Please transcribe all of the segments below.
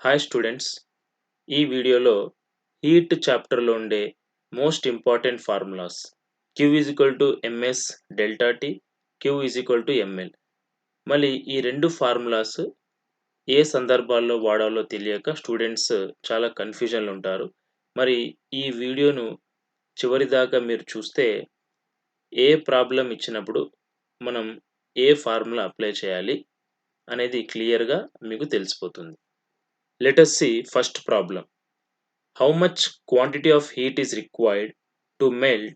Hi students, ఈ వీడియోలో heat చాప్టర్లో ఉండే most important formulas Q is equal to m s delta tea, Q is equal to ML. మళ్ళీ ఈ రెండు ఫార్ములాస్ ఏ సందర్భాల్లో వాడాలో తెలియక స్టూడెంట్స్ చాలా కన్ఫ్యూజన్లో ఉంటారు. మరి ఈ వీడియోను చివరిదాకా మీరు చూస్తే ఏ ప్రాబ్లం ఇచ్చినప్పుడు మనం ఏ ఫార్ములా అప్లై చేయాలి అనేది క్లియర్గా మీకు తెలిసిపోతుంది. Let us see first problem. How much quantity of heat is required to melt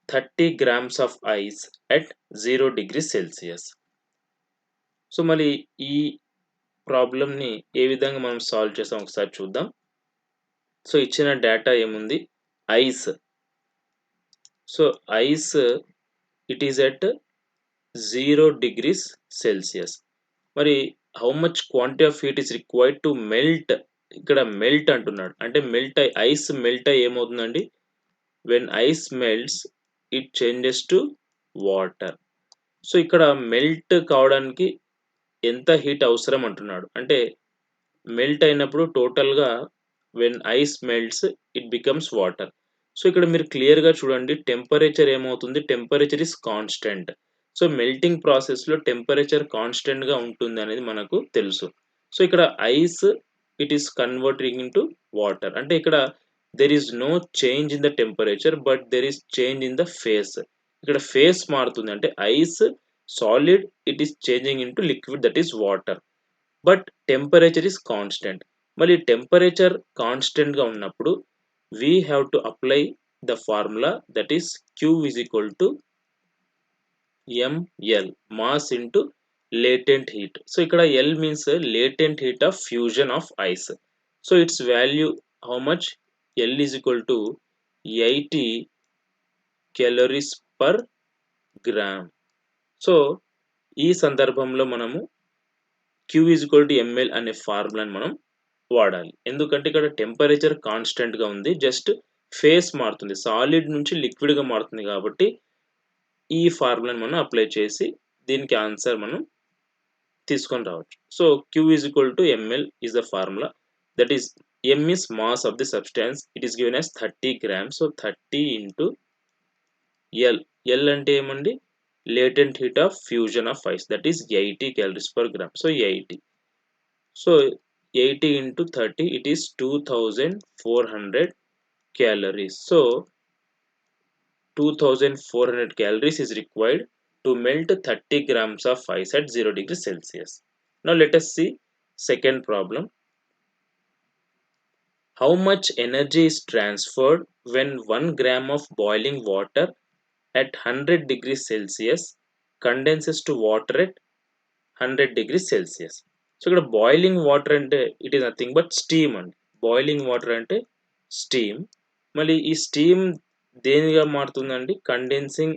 30 grams of ice at 0 degrees Celsius? So మరి ఈ ప్రాబ్లమ్ని ఏ విధంగా మనం సాల్వ్ చేస్తాం ఒకసారి చూద్దాం. సో ఇచ్చిన డేటా ఏముంది, ice. So ice it is at 0 degrees Celsius. మరి how much quantity of heat is required to melt, ఇక్కడ మెల్ట్ అంటున్నాడు అంటే మెల్ట్ అయ్యి ఐస్ మెల్ట్ అయ్యి ఏమవుతుందండి, when ice melts it changes to water. So ఇక్కడ మెల్ట్ కావడానికి ఎంత హీట్ అవసరం అంటున్నాడు, అంటే మెల్ట్ అయినప్పుడు టోటల్గా when ice melts it becomes water. So ఇక్కడ మీరు క్లియర్గా చూడండి, టెంపరేచర్ ఏమవుతుంది, temperature is constant. So melting ప్రాసెస్లో టెంపరేచర్ కాన్స్టెంట్గా ఉంటుంది అనేది మనకు తెలుసు. సో ఇక్కడ ice it is converting into water, అంటే ఇక్కడ there is no change in the temperature but there is change in the phase. ఇక్కడ ఫేస్ మారుతుంది, అంటే ice solid it is changing into liquid that is water, but temperature is constant. మళ్ళీ temperature కాన్స్టెంట్గా ఉన్నప్పుడు we have to apply the formula that is Q is equal to ml, mass into latent heat. So ikkada L means latent heat of fusion of ice. So its value how much, L is equal to 80 calories per gram. So ఈ సందర్భంలో మనము Q is equal to ml అనే ఫార్ములాని మనం వాడాలి. ఎందుకంటే ఇక్కడ temperature కాన్స్టెంట్గా ఉంది, జస్ట్ ఫేస్ మారుతుంది, సాలిడ్ నుంచి లిక్విడ్గా మారుతుంది. కాబట్టి ఈ ఫార్ములాని మనం అప్లై చేసి దీనికి ఆన్సర్ మనం తీసుకొని రావచ్చు. So Q is equal to ml is the formula, that is m is mass of the substance, it is given as 30 grams. So 30 into L, L అంటే ఏమండి, latent heat of fusion of ice, that is 80 calories per gram. So 80, so 80 into 30 it is 2400 calories. So 2400 calories is required to melt 30 grams of ice at 0 degrees Celsius. Now let us see second problem. How much energy is transferred when 1 gram of boiling water at 100 degrees Celsius condenses to water at 100 degrees Celsius? So ఇక్కడ boiling water అంటే it is nothing but steam అండి. Boiling water అంటే steam. మళ్ళీ ఈ steam దేనిగా మారుతుందండి, condensing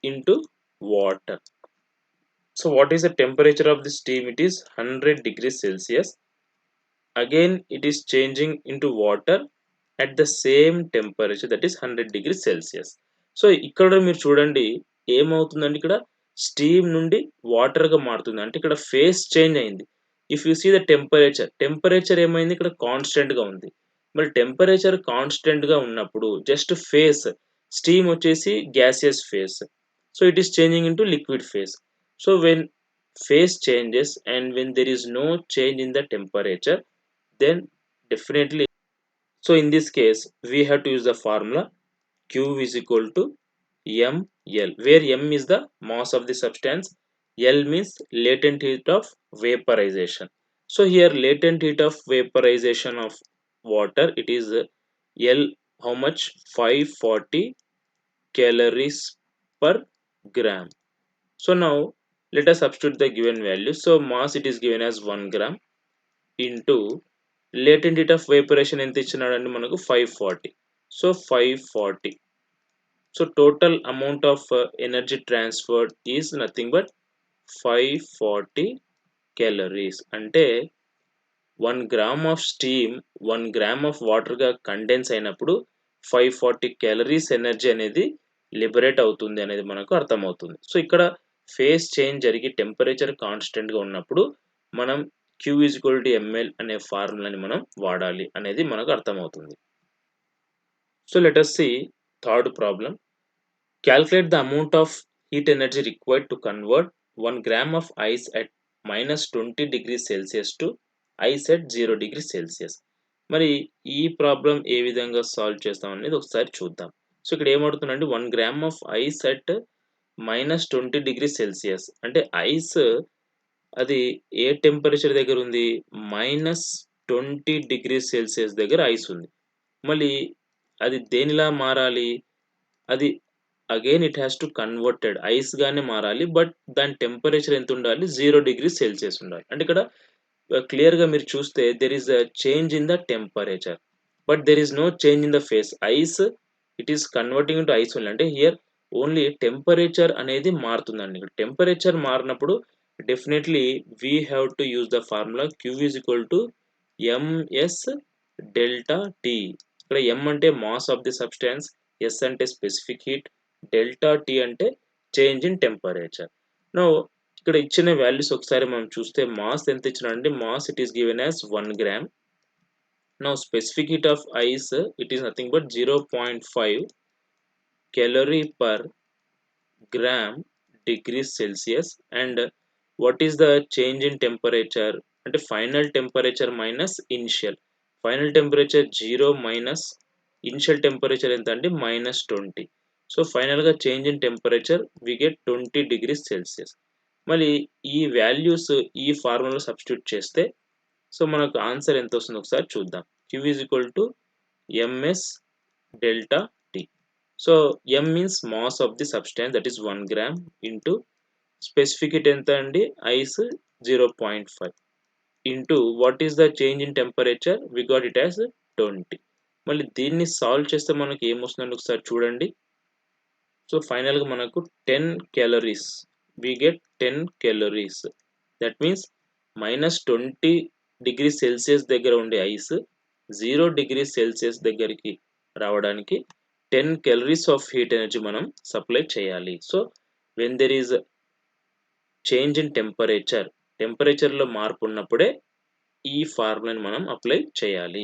into water. So what is the temperature of the steam? It is 100 degrees Celsius. Again it is changing into water at the same temperature, that is 100 degrees Celsius. So ఇక్కడ మీరు చూడండి ఏమవుతుందండి, ఇక్కడ steam నుండి వాటర్గా మారుతుంది, అంటే ఇక్కడ phase change అయింది. If you see the temperature ఏమైంది, ఇక్కడ కాన్స్టెంట్గా ఉంది. మరి టెంపరేచర్ కాన్స్టెంట్గా ఉన్నప్పుడు జస్ట్ ఫేస్, స్టీమ్ వచ్చేసి gaseous phase, so it is changing into liquid phase. So when phase changes and when there is no change in the temperature, then definitely, so in this case we have to use the formula Q is equal to ml, where m is the mass of the substance, L means latent heat of vaporization. So here latent heat of vaporization of water, it is L, how much, 540 calories per gram. So now let us substitute the given value. So mass it is given as 1 gram into latent heat of vaporization ఎంత ఇచ్చినాడండి మనకు 540. So 540, so total amount of energy transferred is nothing but 540 calories. అంటే 1 gram of steam 1 gram of water గా condense అయినప్పుడు 540 calories energy అనేది liberate అవుతుంది అనేది మనకు అర్థమవుతుంది. సో ఇక్కడ ఫేస్ చేంజ్ జరిగి టెంపరేచర్ కాన్స్టెంట్గా ఉన్నప్పుడు మనం Q is equal to ml అనే ఫార్ములాని మనం వాడాలి అనేది మనకు అర్థమవుతుంది. So let us see third problem. Calculate the amount of heat energy required to convert 1 gram of ice at minus 20 degrees Celsius to ice at 0 degrees Celsius. మరి ఈ problem ఏ విధంగా solve చేస్తాం అనేది ఒకసారి చూద్దాం. సో ఇక్కడ ఏమవుతుందంటే 1 gram of ice at minus 20 degrees Celsius అంటే ఐస్ అది ఏ టెంపరేచర్ దగ్గర ఉంది, -20 degrees Celsius దగ్గర ఐస్ ఉంది. మళ్ళీ అది దేనిలా మారాలి, అది again it has to converted ice గానే మారాలి. బట్ దాని టెంపరేచర్ ఎంత ఉండాలి, 0 degrees Celsius ఉండాలి. అంటే ఇక్కడ క్లియర్‌గా మీరు చూస్తే there is a change in the temperature. But there is no change in the phase. Ice it is converting into ice only. అంటే హియర్ ఓన్లీ టెంపరేచర్ అనేది మారుతుందండి. ఇక్కడ టెంపరేచర్ మారినప్పుడు definitely we have to use the formula Q is equal to m s delta t. ఇక్కడ m అంటే mass of the substance, s అంటే specific heat, delta t అంటే change in temperature. Now ఇక్కడ ఇచ్చిన వాల్యూస్ ఒకసారి మనం చూస్తే మాస్ ఎంత ఇచ్చినాడంటే mass it is given as 1 gram. Now specific heat of ice it is nothing but 0.5 calorie per gram degrees Celsius. And what is the change in temperature అంటే final temperature minus initial. Final temperature 0 minus initial temperature ఎంత అంటే -20. So ఫైనల్గా change in temperature we get 20 degrees Celsius. మళ్ళీ ఈ values ఈ ఫార్ములాలో substitute చేస్తే so మనకు ఆన్సర్ ఎంత వస్తుందో ఒకసారి చూద్దాం. Q is equal to m s delta t. So m means mass of the substance that is 1 gram into specific heat ఎంత అండి ice 0.5 into what is the change in temperature we got it as 20. మళ్ళీ దీన్ని solve చేస్తే మనకి ఏమొస్తుందండి ఒకసారి చూడండి. So ఫైనల్గా మనకు 10 calories we get 10 calories. That means -20 degrees Celsius దగ్గర ఉండే ఐస్ 0 degrees Celsius దగ్గరికి రావడానికి 10 calories ఆఫ్ హీట్ ఎనర్జీ మనం సప్లై చేయాలి. So when there is change in టెంపరేచర్లో మార్పు ఉన్నప్పుడే ఈ ఫార్ములాని మనం అప్లై చేయాలి.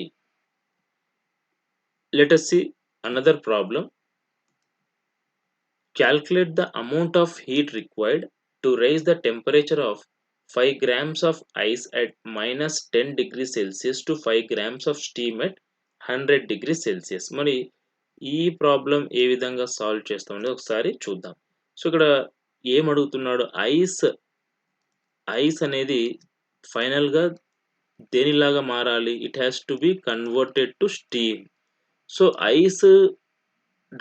Let us see another problem. Calculate the amount of heat required to raise the temperature of 5 grams of ice at -10 degrees Celsius to 5 grams of steam at 100 degrees Celsius. మరి ఈ problem ఏ విధంగా solve చేస్తామని ఒకసారి చూద్దాం. So ఇక్కడ ఏం అడుగుతున్నాడు, ice అనేది ఫైనల్గా దేనిలాగా మారాలి, it has to be converted to steam. So ice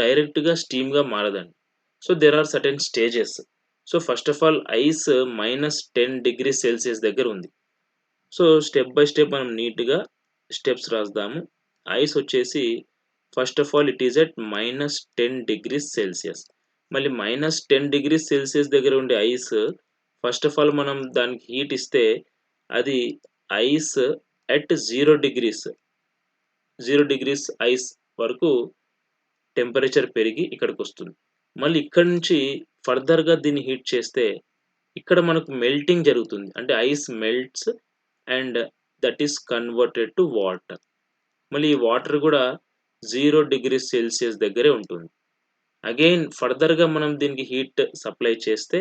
డైరెక్ట్గా స్టీమ్గా మారదండి. So there are certain stages. So first of all ice -10 degrees Celsius దగ్గర ఉంది. సో స్టెప్ బై స్టెప్ మనం నీట్గా స్టెప్స్ రాద్దాము. ఐస్ వచ్చేసి first of all it is at -10 degrees Celsius. మళ్ళీ -10 degrees Celsius దగ్గర ఉండే ఐస్ ఫస్ట్ ఆఫ్ ఆల్ మనం దానికి హీట్ ఇస్తే అది ఐస్ ఎట్ 0 degrees ఐస్ వరకు టెంపరేచర్ పెరిగి ఇక్కడికి వస్తుంది. మళ్ళీ ఇక్కడ నుంచి ఫర్దర్గా దీన్ని హీట్ చేస్తే ఇక్కడ మనకు మెల్టింగ్ జరుగుతుంది. అంటే ice melts and that is converted to water. మళ్ళీ ఈ వాటర్ కూడా 0 degrees Celsius దగ్గరే ఉంటుంది. అగైన్ ఫర్దర్గా మనం దీనికి హీట్ సప్లై చేస్తే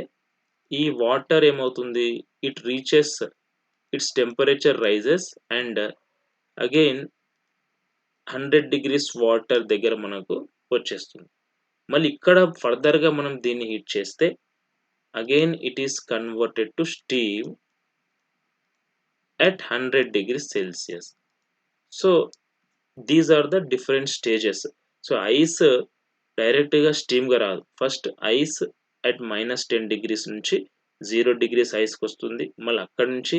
ఈ వాటర్ ఏమవుతుంది, it reaches its temperature rises and again 100 degrees water దగ్గర మనకు వచ్చేస్తుంది. మళ్ళీ ఇక్కడ ఫర్దర్గా మనం దీన్ని హీట్ చేస్తే again it is converted to steam at 100 degrees Celsius. So these are the different stages. So ice డైరెక్ట్గా స్టీమ్గా రాదు. ఫస్ట్ ఐస్ అట్ -10 degrees నుంచి 0 degrees ఐస్కి వస్తుంది. మళ్ళీ అక్కడ నుంచి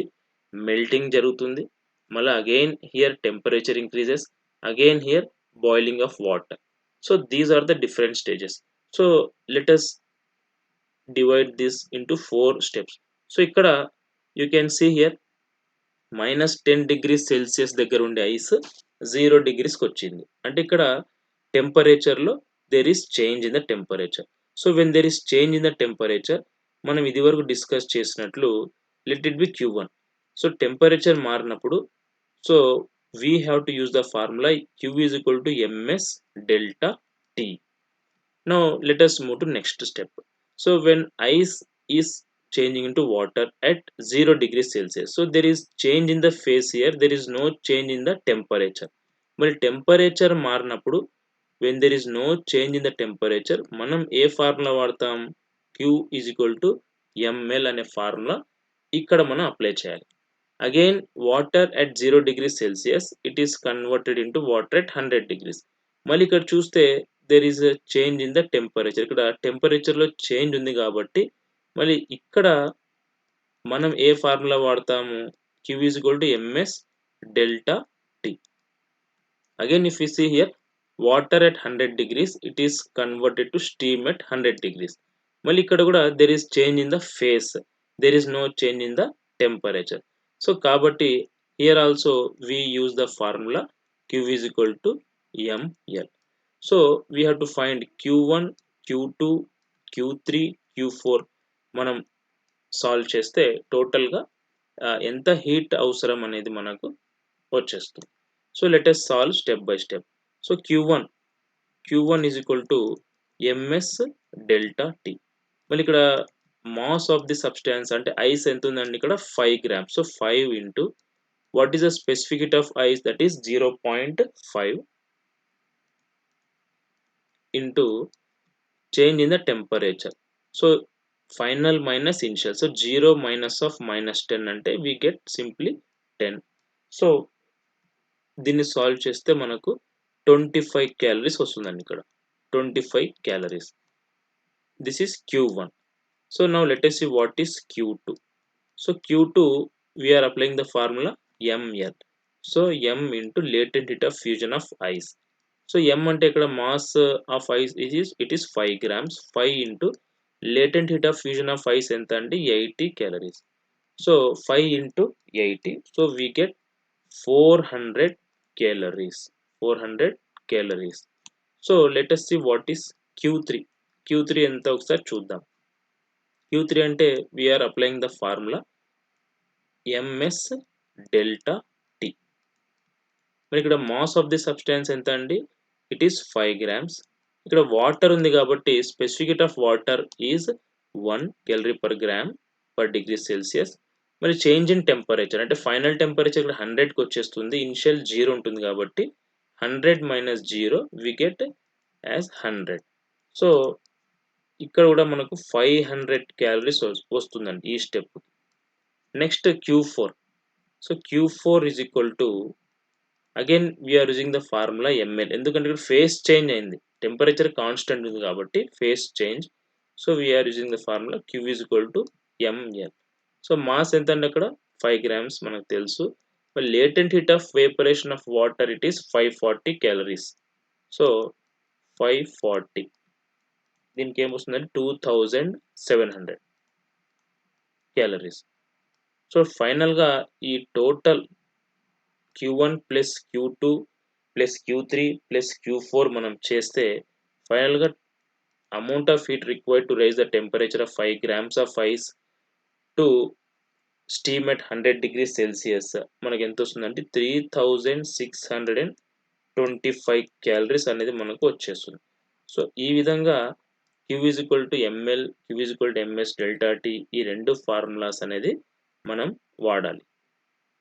మెల్టింగ్ జరుగుతుంది. మళ్ళీ again here temperature increases, again here boiling of water. So these are the different stages. So let us divide this into 4 steps. So ఇక్కడ you can see here -10 degrees Celsius దగ్గర ఉండే ice 0 degreesకి వచ్చింది. అంటే ఇక్కడ టెంపరేచర్లో there is change in the temperature. So when there is change in the temperature మనం ఇది వరకు డిస్కస్ చేసినట్లు let it be Q1. So temperature మారినప్పుడు so we have to use the formula Q is equal to ms delta T. Now let us move to next step. So when ice is changing into water at 0 degrees Celsius, so there is change in the phase here, there is no change in the temperature. మరి temperature మారినప్పుడు when there is no change in the temperature మనం ఏ formula వాడతాం? Q is equal to ml అనే formula ఇక్కడ మనం apply చేయాలి. Again water at 0 degrees Celsius it is converted into water at 100 degrees. మళ్ళీ ఇక్కడ చూస్తే there is a change in the temperature. ఇక్కడ temperature లో చేంజ్ ఉంది కాబట్టి మళ్ళీ ఇక్కడ మనం ఏ ఫార్ములా వాడతాము? Q is equal to ms delta T. Again if we see here water at 100 degrees it is converted to steam at 100 degrees. మళ్ళీ ఇక్కడ కూడా there is change in the phase, there is no change in the temperature. So కాబట్టి here also we use the formula Q is equal to ml. So we have to find Q1, Q2, Q3, Q4 మనం solve చేస్తే టోటల్గా ఎంత heat అవసరం అనేది మనకు వచ్చేస్తుంది. So let us solve step by step. So Q1 is equal to ms delta T. మళ్ళీ ఇక్కడ మాస్ ఆఫ్ ది సబ్స్టాన్స్ అంటే ఐస్ ఎంత ఉందండి ఇక్కడ 5 grams. So 5 into what is the specific heat of ice, that is 0.5 into change in the temperature. So final minus initial. So 0 minus of minus 10 అంటే we get simply 10. So దీన్ని solve చేస్తే మనకు 25 calories వస్తుందండి ఇక్కడ 25 calories. This is Q1. So now let us see what is Q2. So Q2 we are applying the formula ml. So m into latent heat of fusion of ice. So m అంటే ఇక్కడ mass of ice it is 5 grams. 5 into latent heat of fusion of ice ఎంత అంటే 80 calories. So 5 into 80. So we get 400 calories. 400 calories. So let us see what is Q3. Q3 ఎంత ఒకసారి చూద్దాం. Q3 అంటే we are applying the formula ms delta T. మరి ఇక్కడ mass of the substance ఎంత అండి? It is 5 grams. ఇక్కడ water ఉంది కాబట్టి specific heat of water is 1 calorie per gram per degree Celsius. మరి చేంజ్ ఇన్ టెంపరేచర్ అంటే ఫైనల్ టెంపరేచర్ ఇక్కడ 100కి వచ్చేస్తుంది, ఇనిషియల్ 0 ఉంటుంది కాబట్టి 100 minus 0 we get as 100. So ఇక్కడ కూడా మనకు 500 calories వస్తుందండి ఈ step. Next Q4. So Q4 is equal to again we are using the formula ml. ఎందుకంటే ఇక్కడ ఫేస్ చేంజ్ అయింది, టెంపరేచర్ కాన్స్టెంట్ ఉంది కాబట్టి phase change. So we are using the formula Q is equal to ml. So mass ఎంత అండి అక్కడ 5 grams మనకు తెలుసు. మరి latent heat of vaporisation of water it is 540 calories. So 540 దీనికి ఏమొస్తుందంటే 2700 calories. సో ఫైనల్గా ఈ total Q1 plus Q2 plus Q3 plus Q4 మనం చేస్తే ఫైనల్గా amount of heat required to raise the temperature of 5 grams of ice to steam at 100 degrees Celsius మనకి ఎంత వస్తుందంటే 3625 calories అనేది మనకు వచ్చేస్తుంది. సో ఈ విధంగా Q is equal to ml, Q is equal to ms delta T ఈ రెండు ఫార్ములాస్ అనేది మనం వాడాలి.